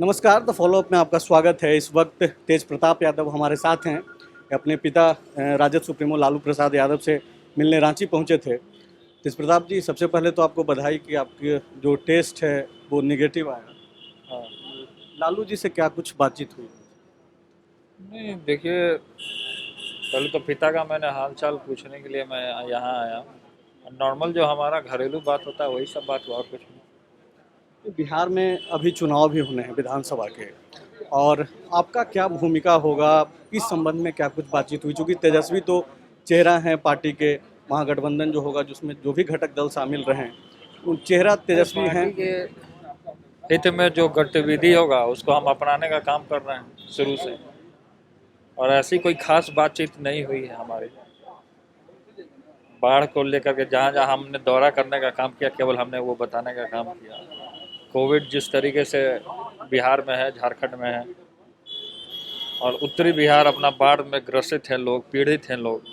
नमस्कार, the follow up में आपका स्वागत है। इस वक्त तेज प्रताप यादव हमारे साथ हैं। अपने पिता राजद सुप्रीमो लालू प्रसाद यादव से मिलने रांची पहुंचे थे। तेज प्रताप जी, सबसे पहले तो आपको बधाई कि आपकी जो टेस्ट है वो निगेटिव आया। हाँ, लालू जी से क्या कुछ बातचीत हुई? नहीं देखिए, पहले तो पिता का मैंने हाल चाल पूछने के लिए मैं यहाँ आया। नॉर्मल जो हमारा घरेलू बात होता है वही सब बात हुआ, और कुछ नहीं। बिहार में अभी चुनाव भी होने हैं विधानसभा के, और आपका क्या भूमिका होगा इस संबंध में? क्या कुछ बातचीत हुई? चूँकि तेजस्वी तो चेहरा है पार्टी के, महागठबंधन जो होगा जिसमें जो भी घटक दल शामिल रहे उन चेहरा तेजस्वी हैं। पार्टी के हित में जो गतिविधि होगा उसको हम अपनाने का काम कर रहे हैं शुरू से, और ऐसी कोई खास बातचीत नहीं हुई है हमारी। बाढ़ को लेकर के जहाँ जहाँ हमने दौरा करने का काम किया, केवल हमने वो बताने का काम किया। कोविड जिस तरीके से बिहार में है, झारखंड में है, और उत्तरी बिहार अपना बाढ़ में ग्रसित हैं लोग, पीड़ित हैं लोग,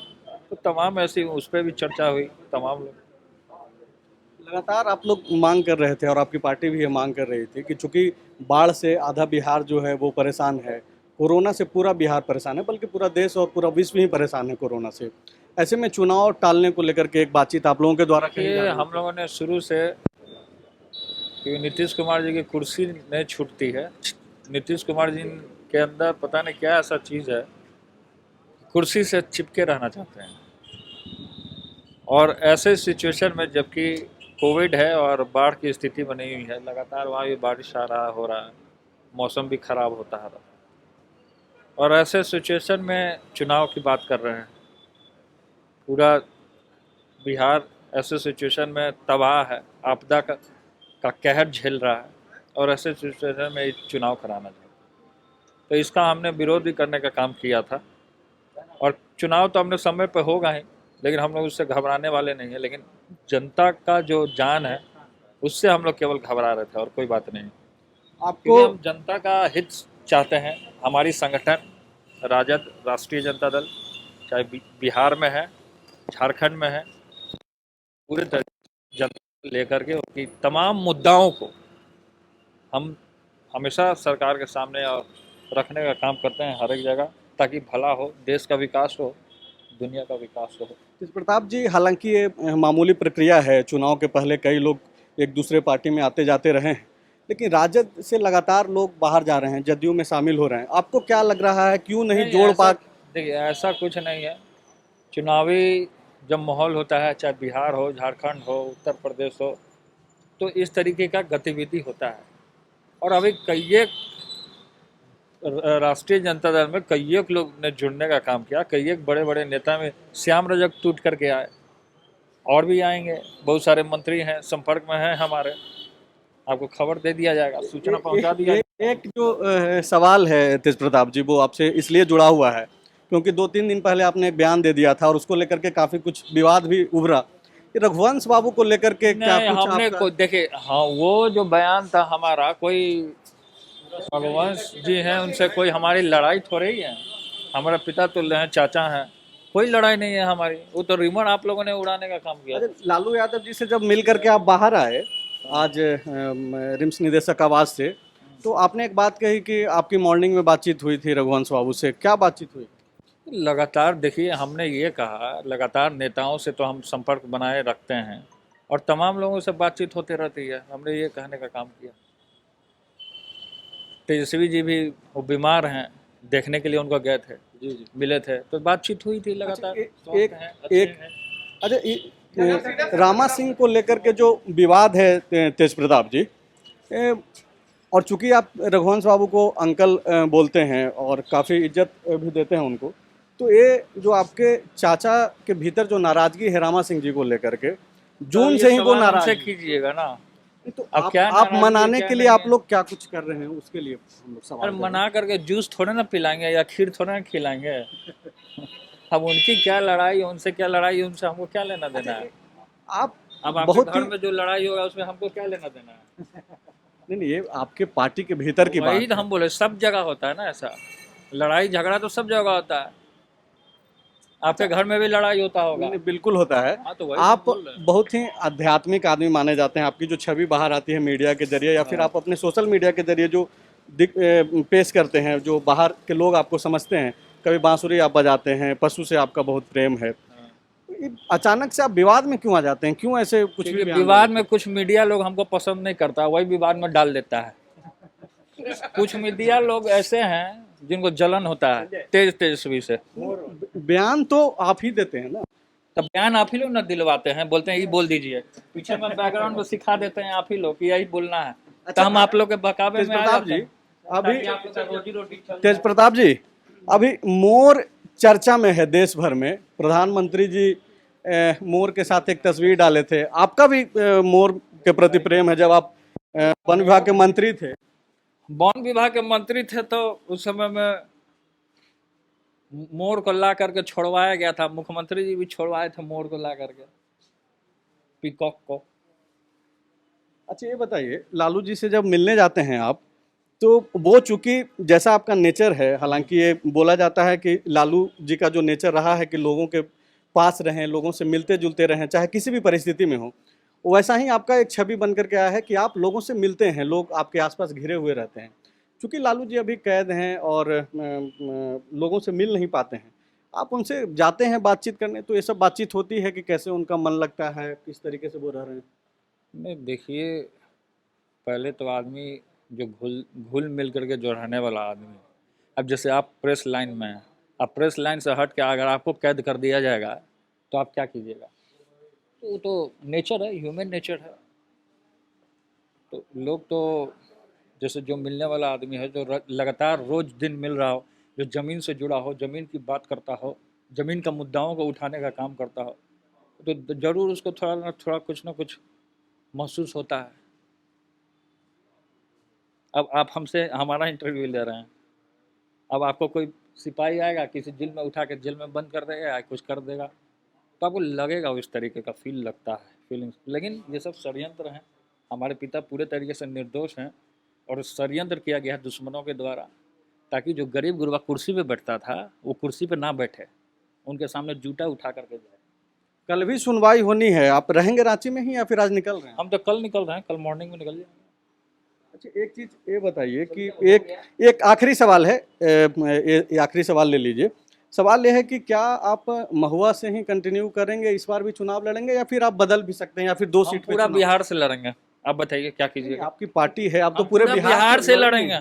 तो तमाम ऐसी उस पर भी चर्चा हुई। तमाम लोग लगातार आप लोग मांग कर रहे थे और आपकी पार्टी भी ये मांग कर रही थी कि चूंकि बाढ़ से आधा बिहार जो है वो परेशान है, कोरोना से पूरा बिहार परेशान है, बल्कि पूरा देश और पूरा विश्व ही परेशान है कोरोना से। ऐसे में चुनाव टालने को लेकर के एक बातचीत आप लोगों के द्वारा की जा ये रही है। हम लोगों ने शुरू से, कि नीतीश कुमार जी की कुर्सी नहीं छूटती है। नीतीश कुमार जी के अंदर पता नहीं क्या ऐसा चीज़ है, कुर्सी से चिपके रहना चाहते हैं। और ऐसे सिचुएशन में जबकि कोविड है और बाढ़ की स्थिति बनी हुई है, लगातार वहाँ भी बारिश आ रहा हो रहा है, मौसम भी खराब होता है, और ऐसे सिचुएशन में चुनाव की बात कर रहे हैं। पूरा बिहार ऐसे सिचुएशन में तबाह है, आपदा का कहर झेल रहा है, और ऐसे सिचुएशन में चुनाव कराना चाहिए। तो इसका हमने विरोध भी करने का काम किया था, और चुनाव तो हमने समय पर होगा ही, लेकिन हम लोग उससे घबराने वाले नहीं है। लेकिन जनता का जो जान है उससे हम लोग केवल घबरा रहे थे, और कोई बात नहीं। आपको क्योंकि हम जनता का हित चाहते हैं। हमारी संगठन राजद, राष्ट्रीय जनता दल, चाहे बिहार में है, झारखंड में है, पूरे जनता लेकर के उनकी तमाम मुद्दाओं को हम हमेशा सरकार के सामने और रखने का काम करते हैं हर एक जगह, ताकि भला हो, देश का विकास हो, दुनिया का विकास हो। तेज प्रताप जी, हालांकि ये मामूली प्रक्रिया है, चुनाव के पहले कई लोग एक दूसरे पार्टी में आते जाते रहे हैं, लेकिन राजद से लगातार लोग बाहर जा रहे हैं, जदयू में शामिल हो रहे हैं। आपको क्या लग रहा है, क्यों नहीं जोड़ पा? देखिए, ऐसा कुछ नहीं है। चुनावी जब माहौल होता है, चाहे बिहार हो, झारखंड हो, उत्तर प्रदेश हो, तो इस तरीके का गतिविधि होता है। और अभी कई राष्ट्रीय जनता दल में कई लोग ने जुड़ने का काम किया। कई बड़े बड़े नेता में श्याम रजक टूट करके आए, और भी आएंगे। बहुत सारे मंत्री हैं, संपर्क में हैं हमारे, आपको खबर दे दिया जाएगा, सूचना पहुंचा दिया जाएगा। एक जो सवाल है तेज प्रताप जी, वो आपसे इसलिए जुड़ा हुआ है क्योंकि 2-3 दिन पहले आपने एक बयान दे दिया था और उसको लेकर के काफी कुछ विवाद भी उभरा। ये रघुवंश बाबू को लेकर के क्या नहीं, कुछ हमने कोई, देखिए, हाँ, वो जो बयान था हमारा, कोई रघुवंश जी हैं, उनसे कोई हमारी लड़ाई थोड़ी ही है। हमारे पिता तुल्य हैं, चाचा हैं, कोई लड़ाई नहीं है हमारी। वो तो रिमन आप लोगों ने उड़ाने का काम किया। अरे, लालू यादव जी से जब मिल करके आप बाहर आए आज रिम्स निदेशक आवास से, तो आपने एक बात कही कि आपकी मॉर्निंग में बातचीत हुई थी रघुवंश बाबू से। क्या बातचीत हुई? लगातार देखिए, हमने ये कहा, लगातार नेताओं से तो हम संपर्क बनाए रखते हैं, और तमाम लोगों से बातचीत होती रहती है। हमने ये कहने का काम किया। तेजस्वी जी भी वो बीमार हैं, देखने के लिए उनको गए थे, जी जी। मिले थे, तो बातचीत हुई थी लगातार। अच्छा, स्वस्थ हैं, अच्छे एक हैं। अच्छा, रामा सिंह को लेकर के जो विवाद है तेज प्रताप जी, और चूंकि आप रघुवंश बाबू को अंकल बोलते हैं और काफ़ी इज्जत भी देते हैं उनको, तो ये जो आपके चाचा के भीतर जो नाराजगी है रामा सिंह जी को लेकर के, जून से ही वो नाराज हमसे हैं। कीजिएगा ना। तो अब क्या आप नाराजगी, मनाने क्या के लिए नहीं आप है? लोग क्या कुछ कर रहे हैं उसके लिए हम लोग सवाल अरे, कर रहे हैं। मना करके जूस थोड़े ना पिलाएंगे या खीर थोड़े ना खिलाएंगे। अब उनकी क्या लड़ाई, उनसे क्या लड़ाई, उनसे हमको क्या लेना देना है? आप अब आपके बहुत घर ही में जो लड़ाई होगा उसमें हमको क्या लेना देना है? नहीं नहीं, ये आपके पार्टी के भीतर की वही बात तो है। हम बोले, सब जगह होता है ना ऐसा। लड़ाई झगड़ा तो सब जगह होता है। आपके घर में भी लड़ाई होता होगा। नहीं, बिल्कुल होता है। हाँ, तो वही तो आप बोल रहे हैं। बहुत ही आध्यात्मिक आदमी माने जाते हैं। आपकी जो छवि बाहर आती है मीडिया के जरिए या फिर हाँ। आप अपने सोशल मीडिया के जरिए जो पेश करते हैं, जो बाहर के लोग आपको समझते हैं, कभी बांसुरी आप बजाते हैं, पशु से आपका बहुत प्रेम है, अचानक से आप विवाद में क्यों आ जाते हैं? क्यों ऐसे कुछ भी क्योंकि बयान विवाद देते में कुछ मीडिया लोग हमको पसंद नहीं करता, वही विवाद में डाल देता है। कुछ मीडिया लोग ऐसे हैं जिनको जलन होता है तेजस्वी से। हैं? बयान तो आप ही देते हैं ना? तब बयान आप ही लोग ना दिलवाते हैं, बोलते हैं ये बोल दीजिए, पीछे में बैकग्राउंड में सिखा देते हैं आप ही लोग कि यही बोलना है। तो हम आप लोग के बहकावे तेज में आ प्रताप जाते जी, हैं, अभी ताकि आप लोग का रोजी रोटी चल तेज प्रताप जी, अभी मोर चर्चा में है देश भर में। प्रधानमंत्री जी मोर के साथ एक तस्वीर डाले थे। आपका भी मोर के प्रति प्रेम है, जब आप वन विभाग के मंत्री थे। वन विभाग के मंत्री थे तो उस समय में मोर को ला करके छोड़वाया गया था, मुख्यमंत्री जी भी छोड़वाए थे मोर को ला करके, पीकॉक को। अच्छा ये बताइए, लालू जी से जब मिलने जाते हैं आप, तो वो चूंकि जैसा आपका नेचर है, हालांकि ये बोला जाता है कि लालू जी का जो नेचर रहा है कि लोगों के पास रहें, लोगों से मिलते जुलते रहें, चाहे किसी भी परिस्थिति में हो, वैसा ही आपका एक छवि बन करके आया है कि आप लोगों से मिलते हैं, लोग आपके आसपास घिरे हुए रहते हैं। चूँकि लालू जी अभी कैद हैं और लोगों से मिल नहीं पाते हैं, आप उनसे जाते हैं बातचीत करने, तो ये सब बातचीत होती है कि कैसे उनका मन लगता है, किस तरीके से वो रह रहे हैं? नहीं देखिए, पहले तो आदमी जो घुल घुल मिल करके जो रहने वाला आदमी, अब जैसे आप प्रेस लाइन में हैं, अब प्रेस लाइन से हट के अगर आपको कैद कर दिया जाएगा तो आप क्या कीजिएगा? तो वो तो नेचर है, ह्यूमन नेचर है। तो लोग तो जैसे जो मिलने वाला आदमी है, जो लगातार रोज दिन मिल रहा हो, जो ज़मीन से जुड़ा हो, ज़मीन की बात करता हो, ज़मीन का मुद्दाओं को उठाने का काम करता हो, तो ज़रूर उसको थोड़ा ना कुछ महसूस होता है। अब आप हमसे हमारा इंटरव्यू ले रहे हैं, अब आपको कोई सिपाही आएगा, किसी जेल में उठा के जेल में बंद कर देगा या कुछ कर देगा, तो आपको लगेगा उस तरीके का फील लगता है, फीलिंग्स। लेकिन ये सब षड्यंत्र हैं। हमारे पिता पूरे तरीके से निर्दोष हैं और षड्यंत्र किया गया है दुश्मनों के द्वारा, ताकि जो गरीब गुरबा कुर्सी पे बैठता था वो कुर्सी पे ना बैठे, उनके सामने जूता उठा करके जाए। कल भी सुनवाई होनी है, आप रहेंगे रांची में ही या फिर आज निकल रहे हैं? हम तो कल निकल रहे हैं, कल मॉर्निंग में निकल जाएंगे। अच्छा एक चीज़ ये बताइए कि एक आखिरी सवाल है, ये आखिरी सवाल ले लीजिए। सवाल ये है कि क्या आप महुआ से ही कंटिन्यू करेंगे, इस बार भी चुनाव लड़ेंगे, या फिर आप बदल भी सकते हैं, या फिर दो हम सीट पे पूरा चुनाव? बिहार से लड़ेंगे। आप बताइए क्या कीजिएगा? आपकी पार्टी है, आप तो हम पूरे पूरा बिहार से लड़ेंगे।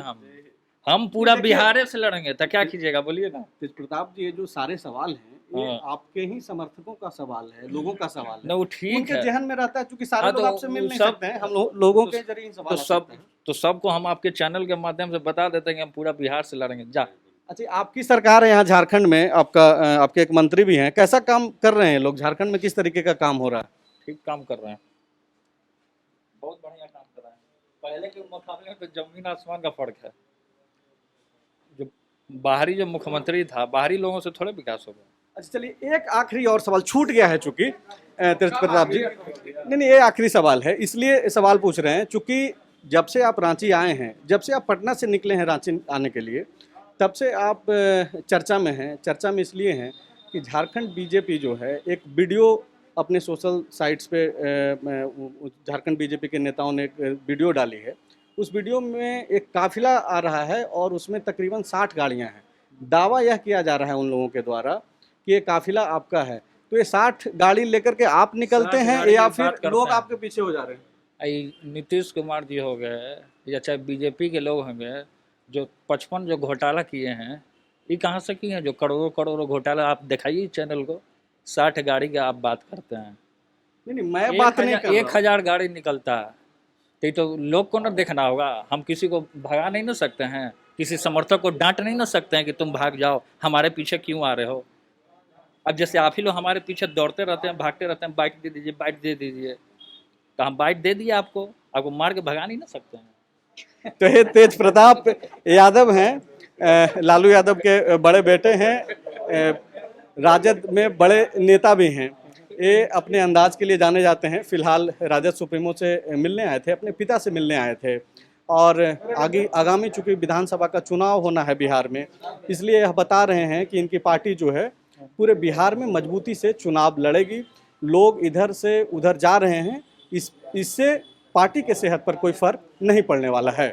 हम पूरा बिहार से लड़ेंगे, तो क्या कीजिएगा बोलिए ना। तेज प्रताप जी, ये जो सारे सवाल हैं, ये हाँ। आपके ही समर्थकों का सवाल है, लोगों का सवाल न है। वो ठीक उनके है। जहन में रहता है, क्योंकि सारे हाँ, लोग तो आपसे मिल नहीं सब- सकते हैं, हम लोगों के जरिए ही सवाल तो आ सब सकते हैं। तो सबको हम आपके चैनल के माध्यम से बता देते हैं कि हम पूरा बिहार से लड़ेंगे। जा अच्छा आपकी सरकार है यहाँ झारखंड में, आपके एक मंत्री भी हैं, कैसा काम कर रहे हैं लोग झारखंड में, किस तरीके का काम हो रहा है? ठीक काम कर रहे हैं, बहुत बढ़िया काम कर रहे हैं। पहले के मुकाबले में तो जमीन आसमान का फर्क है। जो बाहरी जो मुख्यमंत्री था, बाहरी लोगों से थोड़े विकास हो गया। अच्छा चलिए, एक आखिरी और सवाल छूट गया है, चूंकि तेज प्रताप जी, नहीं ये आखिरी सवाल है, इसलिए सवाल पूछ रहे हैं चूंकि जब से आप रांची आए हैं, जब से आप पटना से निकले हैं रांची आने के लिए, तब से आप चर्चा में हैं। चर्चा में इसलिए हैं कि झारखंड बीजेपी जो है, एक वीडियो अपने सोशल साइट्स पे झारखंड बीजेपी के नेताओं ने एक वीडियो डाली है। उस वीडियो में एक काफिला आ रहा है और उसमें तकरीबन 60 गाड़ियां हैं। दावा यह किया जा रहा है उन लोगों के द्वारा कि ये काफिला आपका है। तो ये 60 गाड़ी लेकर के आप निकलते 60 हैं गाड़ी या की फिर बात करते लोग हैं। आपके पीछे हो जा रहे हैं? नीतीश कुमार जी हो गए या चाहे बीजेपी के लोग होंगे, जो 55 जो घोटाला किए हैं, ये कहाँ से किए हैं? जो करोड़ों करोड़ों घोटाला, आप दिखाइए चैनल को। 60 गाड़ी की आप बात करते हैं। नहीं मैं बात नहीं कर रहा हूं। 1000 गाड़ी निकलता है, तो लोग को ना देखना होगा। हम किसी को भगा नहीं ना सकते हैं, किसी समर्थक को डांट नहीं ना सकते हैं कि तुम भाग जाओ, हमारे पीछे क्यों आ रहे हो। अब जैसे आप ही लोग हमारे पीछे दौड़ते रहते हैं, भागते रहते हैं, बाइट दे दीजिए, बाइट दे दीजिए, तो हम बाइट दे दिए आपको मार के भगा नहीं ना सकते हैं। तो ये तेज प्रताप यादव हैं, लालू यादव के बड़े बेटे हैं, राजद में बड़े नेता भी हैं। ये अपने अंदाज के लिए जाने जाते हैं। फिलहाल राजद सुप्रीमो से मिलने आए थे, अपने पिता से मिलने आए थे, और आगामी चूंकि विधानसभा का चुनाव होना है बिहार में, इसलिए यह बता रहे हैं कि इनकी पार्टी जो है पूरे बिहार में मजबूती से चुनाव लड़ेगी। लोग इधर से उधर जा रहे हैं, इससे पार्टी के सेहत पर कोई फर्क नहीं पड़ने वाला है।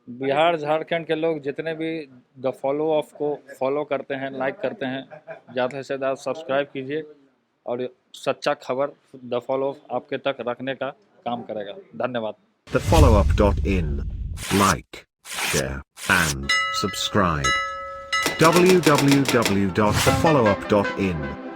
बिहार झारखंड के लोग जितने भी द फॉलो ऑफ को फॉलो करते हैं, लाइक करते हैं, ज़्यादा से ज़्यादा सब्सक्राइब कीजिए और सच्चा खबर द फॉलो ऑफ आपके तक रखने का काम करेगा। धन्यवाद। thefollowup.in. Like, share, and subscribe. www.thefollowup.in